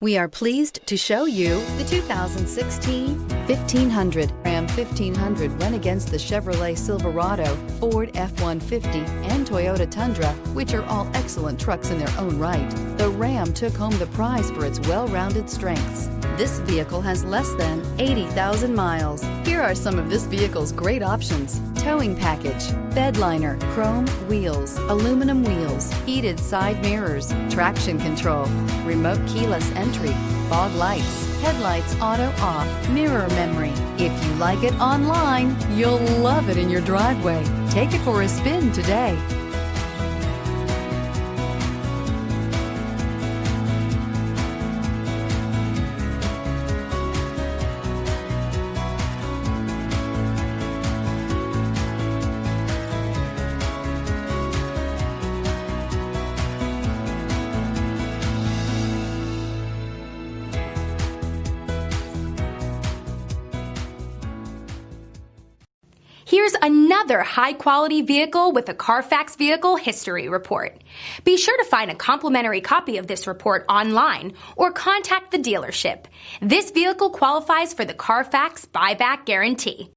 We are pleased to show you the 2016 1500. Ram 1500 went against the Chevrolet Silverado, Ford F-150, and Toyota Tundra, which are all excellent trucks in their own right. The Ram took home the prize for its well-rounded strengths. This vehicle has less than 80,000 miles. Here are some of this vehicle's great options: towing package, bed liner, chrome wheels, aluminum wheels, heated side mirrors, traction control, remote keyless entry, fog lights, headlights auto off, mirror memory. If you like it online, you'll love it in your driveway. Take it for a spin today. Here's another high-quality vehicle with a Carfax Vehicle History Report. Be sure to find a complimentary copy of this report online or contact the dealership. This vehicle qualifies for the Carfax Buyback Guarantee.